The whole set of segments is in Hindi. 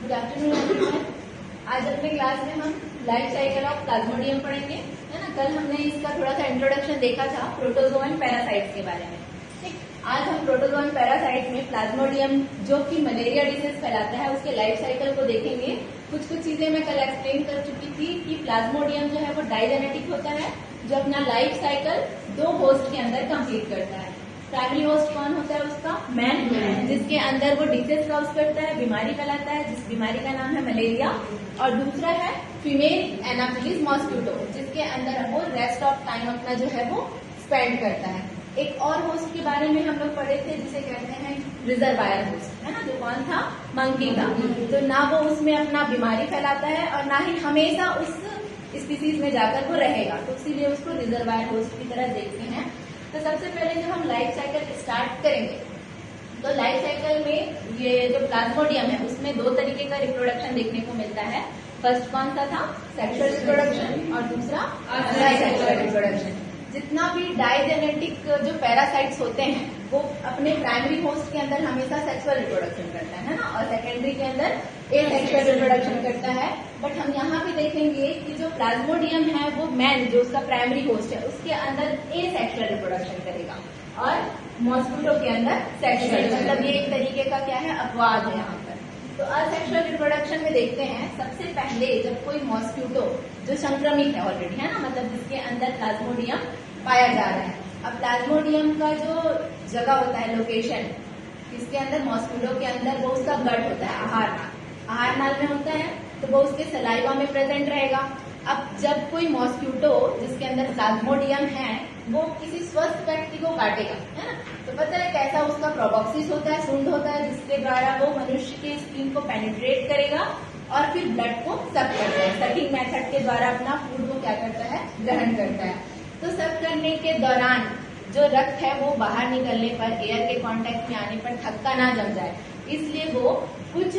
Good afternoon everyone. आज अपने क्लास में हम लाइफ साइकिल ऑफ प्लाज्मोडियम पढ़ेंगे, है ना। कल हमने इसका थोड़ा सा इंट्रोडक्शन देखा था प्रोटोजोआ एंड पैरासाइट्स के बारे में। ठीक, आज हम प्रोटोजोआ एंड पैरासाइट्स में प्लाज्मोडियम जो कि मलेरिया डिजीज फैलाता है उसके लाइफ साइकिल को देखेंगे। कुछ चीजें मैं कल एक्सप्लेन कर चुकी थी कि प्लाज्मोडियम जो है वो डाइजेनेटिक होता है, जो अपना लाइफ साइकिल 2 होस्ट के अंदर कंप्लीट करता है। प्राइमरी होस्ट कौन होता है उसका? मैन, जिसके अंदर वो डिसीज कॉज करता है, बीमारी फैलाता है, जिस बीमारी का नाम है मलेरिया। और दूसरा है फीमेल एनाफिलिस मॉस्किटो, जिसके अंदर वो रेस्ट ऑफ टाइम अपना जो है वो स्पेंड करता है। एक और होस्ट के बारे में हम लोग पढ़े थे जिसे कहते हैं रिजर्वायर होस्ट, है ना, जो कौन था? मंकी था। तो ना वो उसमें अपना बीमारी फैलाता है और ना ही हमेशा उस स्पीसीज में जाकर वो रहेगा, तो इसीलिए उसको रिजर्वायर होस्ट की तरह देखते हैं। तो सबसे पहले जब हम लाइफ साइकिल स्टार्ट करेंगे तो लाइफ साइकिल में ये जो प्लाज्मोडियम है उसमें 2 तरीके का रिप्रोडक्शन देखने को मिलता है। फर्स्ट कौन सा था? सेक्सुअल रिप्रोडक्शन, और दूसरा असेक्सुअल रिप्रोडक्शन। जितना भी डाइजेनेटिक जो पैरासाइट्स होते हैं वो अपने प्राइमरी होस्ट के अंदर हमेशा सेक्सुअल रिप्रोडक्शन करता है ना, और सेकेंडरी के अंदर एसेक्सुअल रिप्रोडक्शन करता है। बट हम यहाँ पे देखेंगे कि जो प्लाज्मोडियम है वो मैन जो उसका प्राइमरी होस्ट है उसके अंदर एसेक्सुअल रिप्रोडक्शन करेगा और मॉस्किटो के अंदर सेक्सुअल। मतलब ये एक तरीके का क्या है, अपवाद है यहाँ पर। तो असेक्सुअल रिप्रोडक्शन में देखते हैं सबसे पहले जब कोई मॉस्किटो जो संक्रमित है ऑलरेडी, है ना, मतलब जिसके अंदर प्लाज्मोडियम पाया जा रहा है। अब प्लाज्मोडियम का जो जगह होता है, लोकेशन, इसके अंदर मॉस्किटो के अंदर वो उसका गट होता है, आहार नाल में होता है, तो वो उसके सलाइवा में प्रेजेंट रहेगा। अब जब कोई मॉस्किटो जिसके अंदर प्लाज्मोडियम है वो किसी स्वस्थ व्यक्ति को काटेगा, है ना, तो पता है कैसा उसका प्रोबॉक्सिस होता है, सूंड होता है, जिसके द्वारा वो मनुष्य के स्किन को पेनिट्रेट करेगा और फिर ब्लड को सक करता है। सकिंग मेथड के द्वारा अपना फूड को क्या करता है, ग्रहण करता है। तो सक करने के दौरान जो रक्त है वो बाहर निकलने पर, एयर के कांटेक्ट में आने पर थक्का ना जम जाए, इसलिए वो कुछ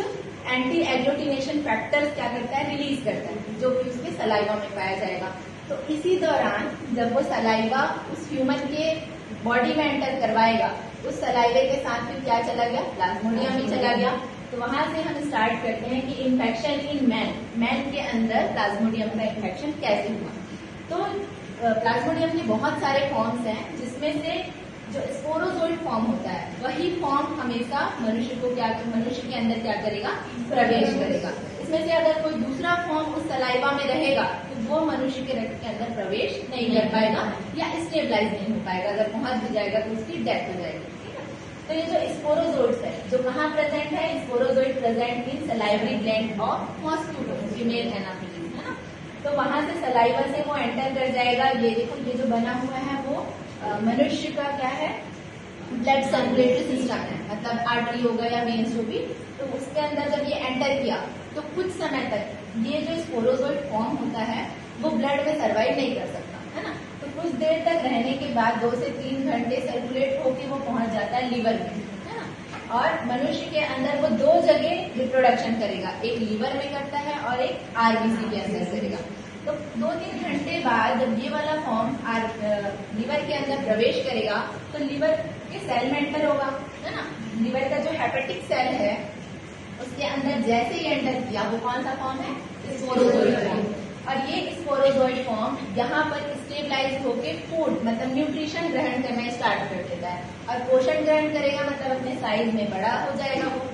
एंटी एग्लूटिनेशन फैक्टर्स क्या करता है, रिलीज करता है, जो कि उसके सलाइवा में पाया जाएगा। तो इसी दौरान जब वो सलाइवा उस ह्यूमन के बॉडी में एंटर करवाएगा, उस सलाइवे के साथ फिर क्या चला गया, प्लाज्मोडियम ही चला गया। तो वहां से हम स्टार्ट करते हैं कि इन्फेक्शन इन मैन के अंदर प्लाज्मोडियम का इन्फेक्शन कैसे हुआ। तो प्लाज्मोडियम के बहुत सारे फॉर्म्स हैं, जिसमें से जो स्पोरोजोइड फॉर्म होता है वही फॉर्म हमेशा मनुष्य के अंदर क्या करेगा, प्रवेश करेगा। इसमें से अगर कोई दूसरा फॉर्म उस सलाइवा में रहेगा तो वो मनुष्य के रक्त के अंदर प्रवेश नहीं कर पाएगा या स्टेबलाइज नहीं हो पाएगा। अगर पहुंच भी जाएगा तो उसकी डेथ हो जाएगी। तो ये जो स्पोरोजोइड्स है जो कहाँ प्रेजेंट है, sporozoite present in salivary gland of mosquito, female Anopheles, है ना। तो वहां से सलाइवा से वो एंटर कर जाएगा। ये देखो, ये जो बना हुआ है वो मनुष्य का क्या है, ब्लड सर्कुलेटरी सिस्टम है, मतलब आर्टरी होगा या वेन्स जो भी। तो उसके अंदर जब ये एंटर किया तो कुछ समय तक ये जो स्पोरोजोइड फॉर्म होता है वो ब्लड में सर्वाइव नहीं कर सकता, है ना। तो कुछ देर तक रहने के बाद 2 से 3 घंटे सर्कुलेट होकर वो पहुंच जाता है लीवर में, है ना। और मनुष्य के अंदर वो 2 जगह रिप्रोडक्शन करेगा, एक लीवर में करता है और एक आरबीसी के अंदर करेगा। तो 2-3 घंटे बाद जब ये वाला फॉर्म लीवर के अंदर प्रवेश करेगा तो लीवर के सेल में एंटर होगा, है ना। लीवर का जो हेपेटिक सेल है उसके अंदर जैसे ही एंटर किया वो कौन सा फॉर्म है, स्पोरोजोइड फॉर्म। और ये स्पोरोजोइड फॉर्म यहाँ पर स्टेबलाइज होके फूड मतलब न्यूट्रिशन ग्रहण करना स्टार्ट कर देता है, और पोषण ग्रहण करेगा मतलब अपने साइज में बड़ा हो जाएगा वो।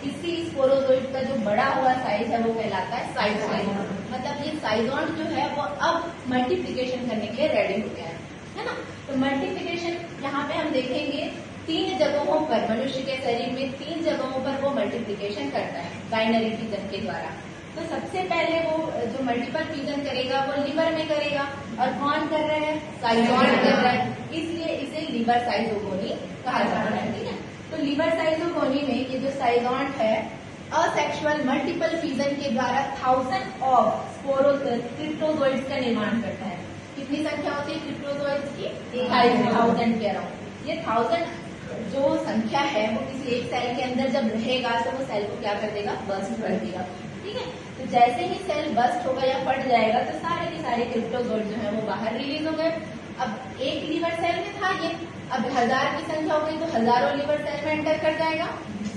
इसी स्पोरोजोइड का जो बड़ा हुआ साइज है वो कहलाता है साइजोन। मतलब ये साइजोन जो है वो अब मल्टीप्लिकेशन करने के लिए रेडी हो गया है ना। तो मल्टीप्लिकेशन यहाँ पे हम देखेंगे 3 जगहों पर, मनुष्य के शरीर में 3 जगहों पर वो मल्टीप्लिकेशन करता है बाइनरी फिजन के द्वारा। तो सबसे पहले वो जो मल्टीपल फिजन करेगा वो लिवर में करेगा, और कौन कर रहा है, साइजोन कर रहा है, इसलिए इसे लिवर साइजोगोनी कहा जाता है। ठीक है, तो लिवर साइजोगोनी में ये जो साइजोन है असेक्सुअल मल्टीपल फिजन के द्वारा 1000 ऑफ क्रिप्टोजोइड्स का निर्माण करता है। कितनी संख्या होती है क्रिप्टोजोइड्स की? 1000 के अराउंड। ये 1000 जो संख्या है वो किसी एक सेल के अंदर जब रहेगा तो वो सेल को क्या कर देगा, बस्ट कर देगा। ठीक है, तो जैसे ही सेल बस्ट होगा या फट जाएगा तो सारे के सारे क्रिप्टोजोइड जो है वो बाहर रिलीज हो गए। अब एक लीवर सेल में था ये, अब 1000 की संख्या हो गई तो हजारों लीवर सेल में एंटर कर जाएगा।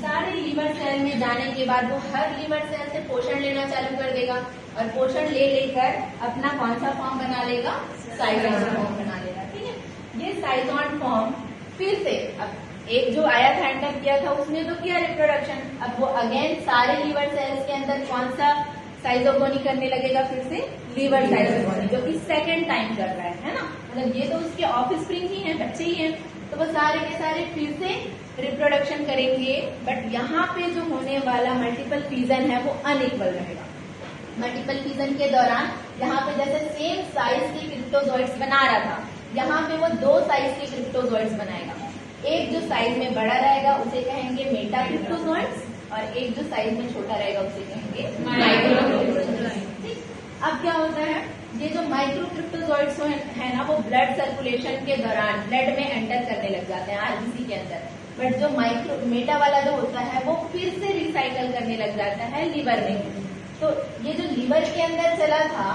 सारे लीवर सेल में जाने के बाद वो हर लीवर सेल से पोषण लेना चालू कर देगा और पोषण ले लेकर अपना कौन सा फॉर्म बना लेगा, साइजोन फॉर्म बना लेगा। ठीक है, ये साइजोन फॉर्म फिर से अब एक जो आया था एंटर किया था उसने तो किया रिप्रोडक्शन, अब वो अगेन सारे लीवर सेल्स के अंदर कौन सा साइजोगोनी करने लगेगा, फिर से लीवर साइजोगोनी, जो कि सेकेंड टाइम कर रहा है ना। मतलब ये तो उसके ऑफस्प्रिंग ही है, बच्चे ही हैं, तो वो सारे के सारे फिर से रिप्रोडक्शन करेंगे। बट यहाँ पे जो होने वाला मल्टीपल फ्यूजन है वो अनइक्वल रहेगा। मल्टीपल फ्यूजन के दौरान यहाँ पे जैसे सेम साइज के क्रिप्टोजोइड्स बना रहा था, यहाँ पे वो 2 साइज के क्रिप्टोजोइड्स बनाएगा। एक जो साइज में बड़ा रहेगा उसे कहेंगे मेटा क्रिप्टोजोइड्स और एक जो साइज में छोटा रहेगा उसे कहेंगे माइक्रो क्रिप्टोजोइड्स। अब क्या होता है, ये जो माइक्रो क्रिप्टोजोइड्स है ना वो ब्लड सर्कुलेशन के दौरान ब्लड में एंटर करने लग जाते हैं आरबीसी के अंदर। बट जो माइक्रो मेटा वाला जो होता है वो फिर से रिसाइकल करने लग जाता है लीवर में। तो ये जो लीवर के अंदर चला था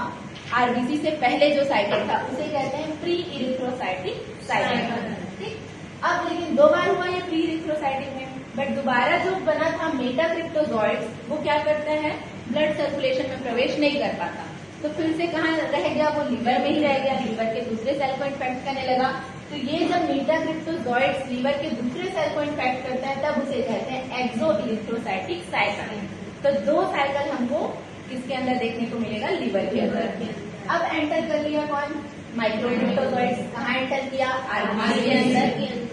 आरबीसी से पहले जो साइकिल था उसे कहते हैं प्री इरिथ्रोसाइटिक साइकिल। ठीक, अब लेकिन 2 बार हुआ ये प्री इरिथ्रोसाइटिक में, बट दोबारा जो बना था मेटा क्रिप्टोजोइड्स वो क्या करता है, ब्लड सर्कुलेशन में प्रवेश नहीं कर पाता, तो फिर से कहाँ रह गया, वो लीवर में ही रह गया, लीवर के दूसरे सेल को इन्फेक्ट करने लगा। तो ये जब मेटा क्रिप्टोजोइड्स लीवर के दूसरे सेल को इन्फेक्ट करता है तब उसे कहते हैं एक्सो इरिथ्रोसाइटिक साइकिल। तो 2 साइकिल हमको किसके अंदर देखने को मिलेगा, लीवर के अंदर। अब एंटर कर लिया कौन, माइक्रो क्रिप्टोजोइड्स, कहाँ एंटर किया, आरबीसी के अंदर।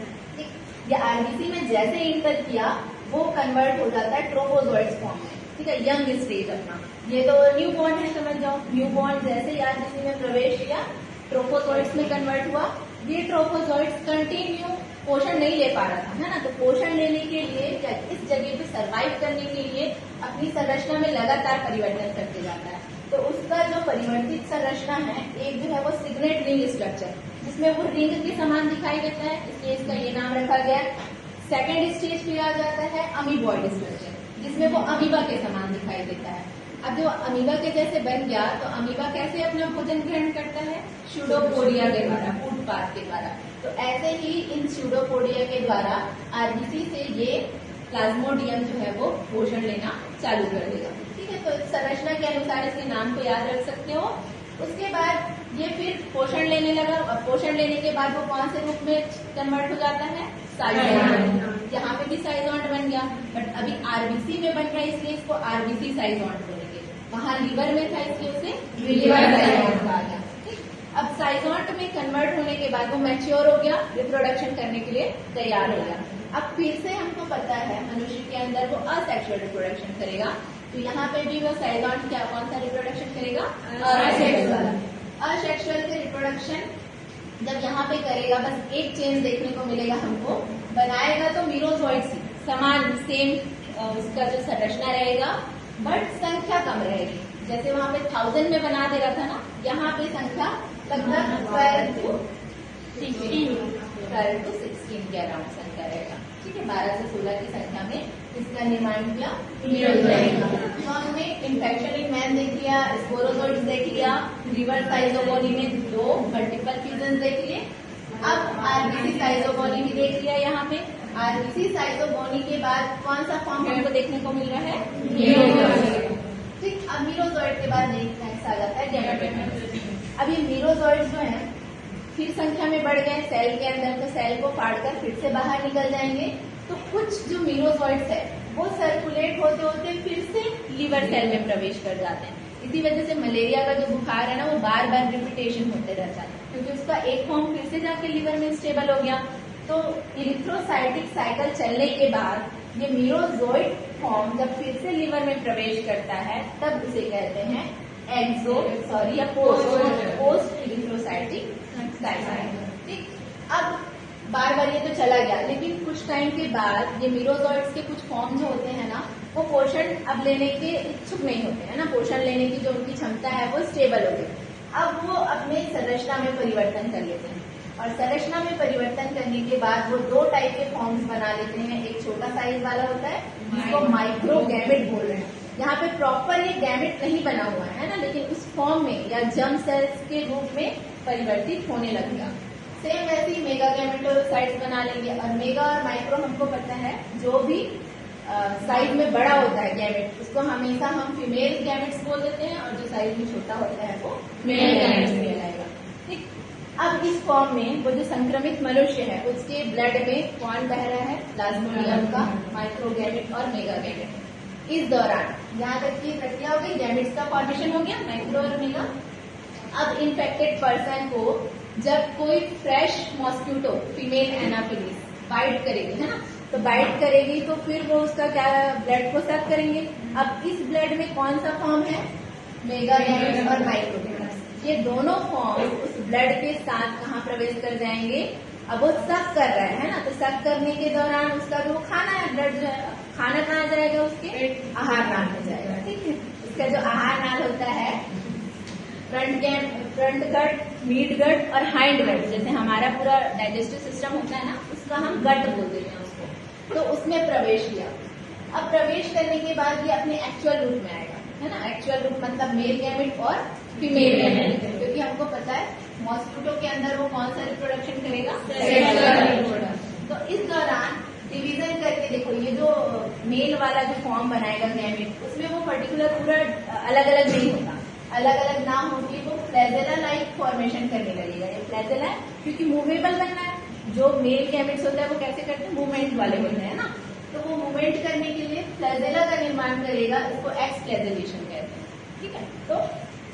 ये आरबीसी में जैसे एंटर किया वो कन्वर्ट हो जाता है ट्रोफोजोइड्स फॉर्म में। ठीक है, यंग स्टेज अपना, ये तो न्यू बॉर्न है, समझ जाओ। न्यू बॉर्न जैसे ही आरबीसी में प्रवेश किया ट्रोफोजोइड्स में कन्वर्ट हुआ। ये ट्रोफोजोइड्स कंटिन्यू पोषण नहीं ले पा रहा था, है ना, तो पोषण लेने के लिए या इस जगह पे सरवाइव करने के लिए अपनी संरचना में लगातार परिवर्तन करते जाता है। तो उसका जो परिवर्तित संरचना है, एक जो है वो सिग्नेट रिंग स्ट्रक्चर, जिसमें वो रिंग के समान दिखाई देता है, इसलिए इसका ये नाम रखा गया। सेकेंड स्टेज पे आ जाता है अमीबॉइड स्ट्रक्चर, जिसमें वो अमीबा के समान दिखाई देता है। अब जो अमीबा के जैसे बन गया तो अमीबा कैसे अपना भोजन ग्रहण करता है, स्यूडोपोडिया के द्वारा, फूड पाथ के द्वारा। तो ऐसे ही इन स्यूडोपोडिया के द्वारा आरबीसी से ये प्लाज्मोडियम जो है वो पोषण लेना चालू कर देगा। ठीक है, तो संरचना के अनुसार इसके नाम को याद रख सकते हो। उसके बाद ये फिर पोषण लेने लगा और पोषण लेने के बाद वो कौन से रूप में कन्वर्ट हो जाता है, साइजोइड। यहाँ पे भी साइजोइड बन गया, बट अभी आरबीसी में बन रहा है इसलिए इसको आरबीसी साइजोइड बोलेंगे। वहाँ लीवर में था इसलिए उसे लीवर साइजोइड कहा गया। अब साइजोइड में कन्वर्ट होने के बाद वो मैच्योर हो गया, रिप्रोडक्शन करने के लिए तैयार हो गया। अब फिर से हमको पता है मनुष्य के अंदर वो असेक्सुअल रिप्रोडक्शन करेगा, तो यहाँ पे भी वो साइजोइड क्या कौन सा रिप्रोडक्शन करेगा, असेक्सुअल। असेक्सुअल से रिप्रोडक्शन जब यहाँ पे करेगा बस एक चेंज देखने को मिलेगा हमको, बनाएगा तो मीरोजोइड्स समान सेम उसका जो संरचना रहेगा, बट संख्या कम रहेगी। जैसे वहाँ पे 1000 में बना दे रहा था ना, यहाँ पे संख्या लगभग 12 to 16 के अराउंड संख्या रहेगा। ठीक है, 12 से 16 की संख्या में इसका निर्माण किया मीरोजोइड। तो हमने इन्फेक्शन इन मैन देख लिया, स्पोरोजोइड्स देख लिया, लीवर साइजोगोनी में 2 मल्टीपल फ्यूजन देख लिए। अब आरबीसी साइजोगोनी भी देख लिया। यहाँ पे आरबीसी साइजोगोनी के बाद कौन सा फॉर्म हमको देखने को मिल रहा है, मीरोजोइड। ठीक, अब मीरोजोइड के बाद नेक्स्ट आ जाता है गैमेटोइड। अब ये मीरोजोइड्स जो है फिर संख्या में बढ़ गए सेल के अंदर, तो सेल को फाड़कर फिर से बाहर निकल जाएंगे। तो कुछ जो मीरोजोइड्स है वो सर्कुलेट होते होते फिर से लीवर सेल में प्रवेश कर जाते हैं। इसी वजह से मलेरिया का जो बुखार है ना वो बार बार रिपीटेशन होते रहता है, क्योंकि उसका एक फॉर्म फिर से जाके लीवर में स्टेबल हो गया। तो इरिथ्रोसाइटिक साइकिल चलने के बाद ये मीरोजोइड फॉर्म जब फिर से लीवर में प्रवेश करता है तब उसे कहते हैं पोस्ट इरिथ्रोसाइटिक साइकिल। ठीक, अब बार बार ये तो चला गया, लेकिन कुछ टाइम के बाद ये मीरोजोइड्स के कुछ फॉर्म जो होते हैं ना वो पोषण अब लेने के इच्छुक नहीं होते हैं ना, पोषण लेने की जो उनकी क्षमता है वो स्टेबल हो गई। अब वो अपने संरचना में परिवर्तन कर लेते हैं और संरचना में परिवर्तन करने के बाद वो 2 टाइप के फॉर्म्स बना लेते हैं। एक छोटा साइज वाला होता है जिसको माइक्रोगैमेट बोल रहे हैं। यहाँ पे प्रॉपर ये गैमेट नहीं बना हुआ है ना, लेकिन उस फॉर्म में या जर्म सेल्स के रूप में परिवर्तित होने लगेगा। सेम वैसे ही मेगा गैमेटोसाइट्स बना लेंगे। और मेगा और माइक्रो हमको पता है जो भी साइज में बड़ा होता है गैमेट, उसको हमेशा हम फीमेल गैमेट्स बोल देते हैं, और जो साइज में छोटा होता है वो मेल गैमेट्स कहलाएगा। ठीक, अब इस फॉर्म में वो जो संक्रमित मनुष्य है उसके ब्लड में कौन बह रहा है, प्लाज्मोडियम का माइक्रोगैमेट और मेगागैमेट। इस दौरान यहाँ तक की प्रक्रिया हो गई, गैमेट्स का फॉर्मेशन हो गया, माइक्रो और मेगा। अब इन्फेक्टेड पर्सन को जब कोई fresh mosquito female anopheles bite करेगी, है ना, तो बाइट करेगी तो फिर वो उसका क्या ब्लड को सक करेंगे। अब इस ब्लड में कौन सा फॉर्म है, मेगागैमेट्स और माइक्रोगैमेट्स। ये दोनों फॉर्म उस ब्लड के साथ कहाँ प्रवेश कर जाएंगे, अब वो सक कर रहा है ना, तो सक करने के दौरान उसका जो खाना है, ब्लड जो है, खाना कहाँ जाएगा, उसके आहार नाल में जाएगा। ठीक है, इसका जो आहार नाल होता है फ्रंट गट, मिड गट और हाइंड गट, जैसे हमारा पूरा डाइजेस्टिव सिस्टम होता है ना, उसका हम गट बोल देते हैं उसको। तो उसमें प्रवेश किया। अब प्रवेश करने के बाद ये अपने एक्चुअल रूप में आएगा, है ना, एक्चुअल रूप मतलब मेल गैमेट और फीमेल गैमेट, क्योंकि हमको पता है मॉस्क्यूटो के अंदर वो कौन सा रिप्रोडक्शन करेगा, सेक्सुअल रिप्रोडक्शन। तो इस दौरान डिवीजन करके देखो, ये जो मेल वाला जो फॉर्म बनाएगा गैमेट, उसमें वो पर्टिकुलर पूरा अलग अलग नहीं होता, अलग अलग ना होगी, वो फ्लैजेला लाइक फॉर्मेशन करने लगेगा। ये फ्लैजेला क्योंकि मूवेबल बनना है, जो मेल गैमेट्स होता है वो कैसे करते हैं, मूवमेंट वाले होते हैं ना, तो वो मूवमेंट करने के लिए फ्लैजेला का निर्माण करेगा, इसको एक्सफ्लैजेलेशन कहते हैं। ठीक है, तो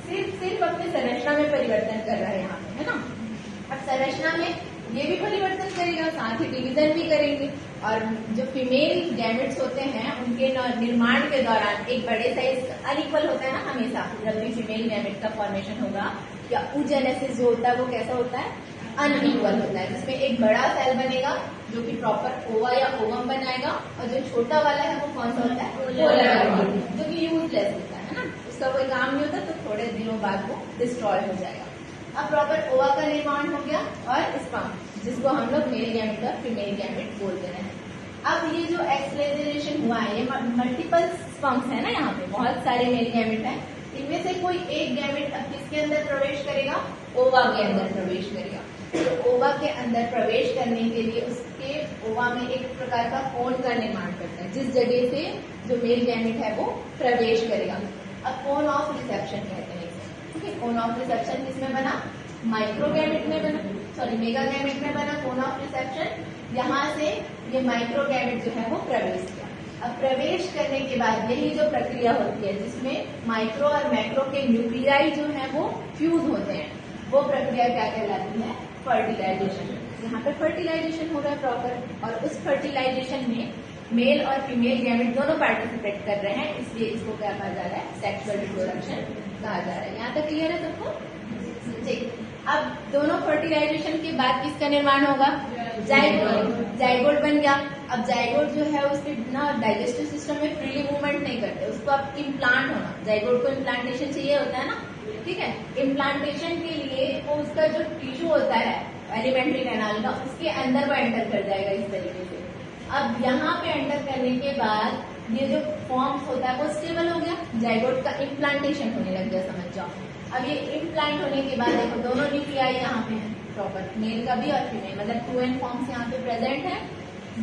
सिर्फ अपने संरचना में परिवर्तन कर रहा है यहाँ पे, है ना। अब संरचना में ये भी परिवर्तन करेगा, साथ ही डिवीजन भी करेंगे। और जो फीमेल गैमेट्स होते हैं उनके निर्माण के दौरान एक बड़े साइज अनइक्वल होता है ना, हमेशा जब भी फीमेल गैमेट का फॉर्मेशन होगा या oogenesis जो होता है वो कैसा होता है, अनइक्वल होता है, जिसमें एक बड़ा सेल बनेगा जो कि प्रॉपर ओवा या ओवम बनाएगा, और जो छोटा वाला है वो कौन सा होता है, पोलर, जो कि यूजलेस होता है ना, उसका कोई काम नहीं होता, तो थोड़े दिनों बाद वो डिस्ट्रॉय हो जाएगा। अब प्रॉपर ओवा का निर्माण हो गया और स्पर्म, जिसको हम लोग मेल गैमेट और फीमेल गैमेट बोलते हैं। अब ये जो एक्सफ्लैजेलेशन हुआ है, ये मल्टीपल स्पर्म्स है ना, यहाँ पे बहुत सारे मेल गैमेट हैं, इनमें से कोई एक गैमेट अब किसके अंदर प्रवेश करेगा, ओवा के अंदर प्रवेश करेगा। तो ओवा के अंदर प्रवेश करने के लिए उसके ओवा में एक प्रकार का कोन का निर्माण करता है, जिस जगह से जो मेल गैमेट है वो प्रवेश करेगा। अब कोन ऑफ रिसेप्शन कहते हैं इसे। ठीक है, कोन ऑफ रिसेप्शन किसमें बना, माइक्रोगैमेट में बना, सॉरी मेगागैमेट में बना कोन ऑफ रिसेप्शन। यहाँ से ये माइक्रोगैमेट जो है वो प्रवेश किया। अब प्रवेश करने के बाद यही जो प्रक्रिया होती है जिसमें माइक्रो और मैक्रो के न्यूक्लियाई जो है वो फ्यूज होते हैं, वो प्रक्रिया क्या कहलाती है, फर्टिलाइजेशन। यहाँ पे फर्टिलाइजेशन हो रहा है प्रॉपर, और उस फर्टिलाइजेशन में मेल और फीमेल गैमेट दोनों पार्टिसिपेट कर रहे हैं, इसलिए इसको क्या कहा जा रहा है, सेक्सुअल रिप्रोडक्शन कहा जा रहा है। यहाँ तक क्लियर है सबको? ठीक, अब दोनों फर्टिलाइजेशन के बाद किसका निर्माण होगा, जाइगोट बन गया। अब जाइगोट जो है उसके ना डाइजेस्टिव सिस्टम में फ्रीली मूवमेंट नहीं करते, उसको अब इम्प्लांट होना, जाइगोट को इम्प्लांटेशन चाहिए होता है ना। ठीक है, इम्प्लांटेशन के लिए वो उसका जो टिश्यू होता है एलिमेंट्री कैनाल का, उसके अंदर वो एंटर कर जाएगा इस तरीके से। अब यहाँ पे एंटर करने के बाद ये जो फॉर्म्स होता है वो स्टेबल हो गया, जाइगोट का इम्प्लांटेशन होने लग गया, समझ जाओ। अब ये इम्प्लांट होने के बाद देखो दोनों न्यूक्लियाई यहाँ पे है प्रॉपर, मेल का भी और फीमेल, मतलब 2n फॉर्म्स यहाँ पे प्रेजेंट है।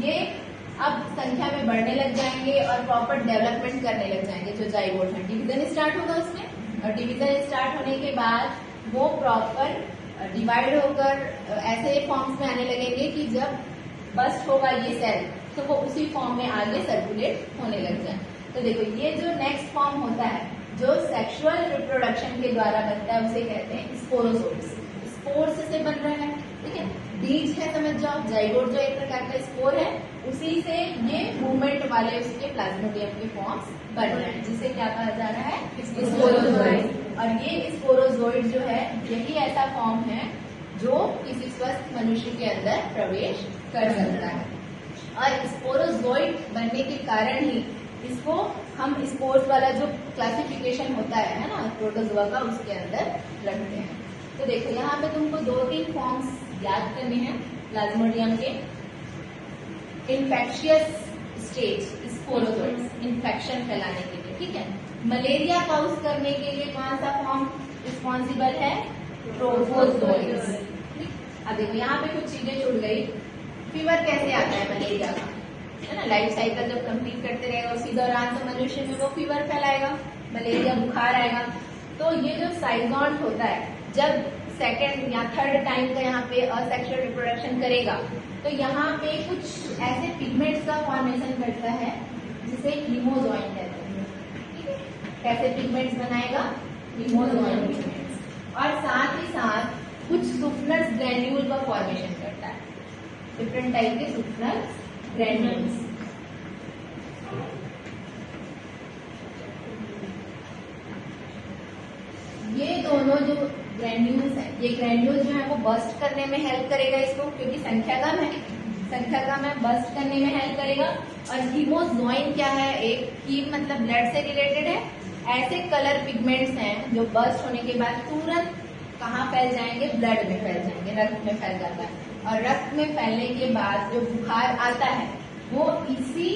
ये अब संख्या में बढ़ने लग जाएंगे और प्रॉपर डेवलपमेंट करने लग जाएंगे जो जाइगोट है। डिवीजन स्टार्ट होगा उसमें, और डिवीजन स्टार्ट होने के बाद वो प्रॉपर डिवाइड होकर ऐसे फॉर्म्स में आने लगेंगे कि जब बस्ट होगा ये सेल तो वो उसी फॉर्म में आगे सर्कुलेट होने लग जाए। तो देखो ये जो नेक्स्ट फॉर्म होता है जो सेक्सुअल रिप्रोडक्शन के द्वारा बनता है उसे कहते हैं स्पोरोजोइट्स। स्पोर्स से बन रहा है, ठीक है, बीज है, समझ जाओ। जाइगोट जो एक प्रकार का स्पोर है, उसी से ये मूवमेंट वाले उसके प्लाज्मोडियम के फॉर्म्स बन रहे हैं, जिसे क्या कहा जा रहा है, स्पोरोजोइट। और ये स्पोरोजोइट जो है यही ऐसा फॉर्म है जो किसी स्वस्थ मनुष्य के अंदर प्रवेश कर सकता है। और स्पोरोजोइट बनने के कारण ही इसको हम स्पोर्स वाला जो क्लासिफिकेशन होता है ना प्रोटोजोआ का, उसके अंदर रखते हैं। तो देखो यहाँ पे तुमको 2-3 फॉर्म्स याद करने हैं प्लाज्मोडियम के। इन्फेक्शियस स्टेज स्पोरोजोइट्स, इन्फेक्शन फैलाने के लिए, ठीक है। मलेरिया काउज करने के लिए कौन सा फॉर्म रिस्पॉन्सिबल है, ट्रोफोजोइट्स। अब देखो यहाँ पे कुछ चीजें छूट गई। फीवर कैसे आता है मलेरिया का, है ना। लाइफ साइकिल जब कंप्लीट करते रहेगा उसी दौरान तो मनुष्य में वो फीवर फैलाएगा, मलेरिया बुखार आएगा। तो ये जो साइगॉन्ट होता है जब सेकेंड या थर्ड टाइम का यहाँ पे असेक्सुअल रिप्रोडक्शन करेगा तो यहाँ पे कुछ ऐसे पिगमेंट्स का फॉर्मेशन करता है जिसे हीमोजोइन कहते हैं। ठीक है, कैसे पिगमेंट्स बनाएगा? Hemozoin pigments. और साथ ही साथ कुछ सुफनस ग्रैन्यूल का फॉर्मेशन करता है, डिफरेंट टाइप के सुफनस ग्रैन्यूल्स। ये दोनों जो ग्रैन्यूल्स हैं, ये ग्रैन्यूल्स जो है वो बस्ट करने में हेल्प करेगा इसको, क्योंकि संख्या कम है, बस्ट करने में हेल्प करेगा। और हीमोजोइन क्या है? एक हीम मतलब ब्लड से रिलेटेड है। ऐसे कलर पिगमेंट्स हैं जो बस्ट होने के बाद तुरंत कहाँ फैल जाएंगे? ब्लड में फैल जाएंगे, रक्त में फैल जाता है। और रक्त में फैलने के बाद जो बुखार आता है वो इसी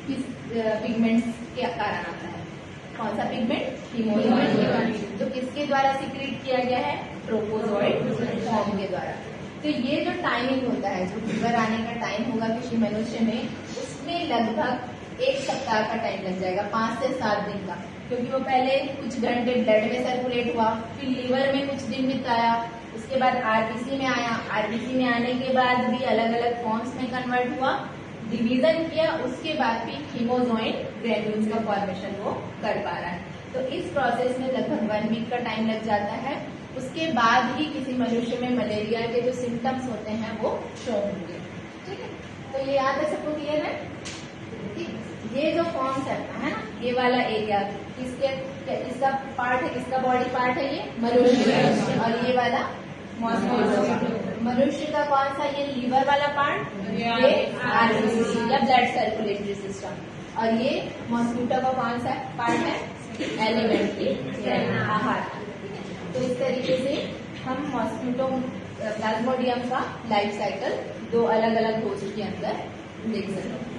पिगमेंट्स के कारण आता है। कौन सा पिगमेंट? हीमोजोइन, जो किसके द्वारा सिक्रीट किया गया है? ट्रोपोजोइड फॉर्म के द्वारा। तो ये जो टाइमिंग होता है, जो फीवर आने का टाइम होगा किसी मनुष्य में, उसमें लगभग 1 सप्ताह का टाइम लग जाएगा, 5 से 7 दिन का। क्योंकि वो पहले कुछ घंटे ब्लड में सर्कुलेट हुआ, फिर लीवर में कुछ दिन बिताया, उसके बाद आरबीसी में आया, आरबीसी में आने के बाद भी अलग अलग फॉर्म्स में कन्वर्ट हुआ, डिवीजन किया, उसके बाद भी हीमोजोइन ग्रैन्यूल्स का फॉर्मेशन वो कर पा रहा है। तो इस प्रोसेस में लगभग 1 वीक का टाइम लग जाता है। उसके बाद ही किसी मनुष्य में मलेरिया के जो सिम्टम्स होते हैं वो शो होंगे। ठीक है, तो ये याद है सबको? क्लियर है? ठीक, ये जो फॉर्म्स है ना, ये वाला एरिया इसका पार्ट है, किसका बॉडी पार्ट है? ये मनुष्य का। और ये वाला मॉस्किटो। मनुष्य का कौन सा? ये लीवर वाला पार्ट, ये आरबीसी या ब्लड सर्कुलेटरी सिस्टम। और ये मॉस्किटो का कौन सा पार्ट है? एलिमेंट्री आहार। तो इस तरीके से हम मॉस्किटो प्लाज्मोडियम का लाइफ साइकिल 2 अलग अलग होस्ट के अंदर देख सकते हैं।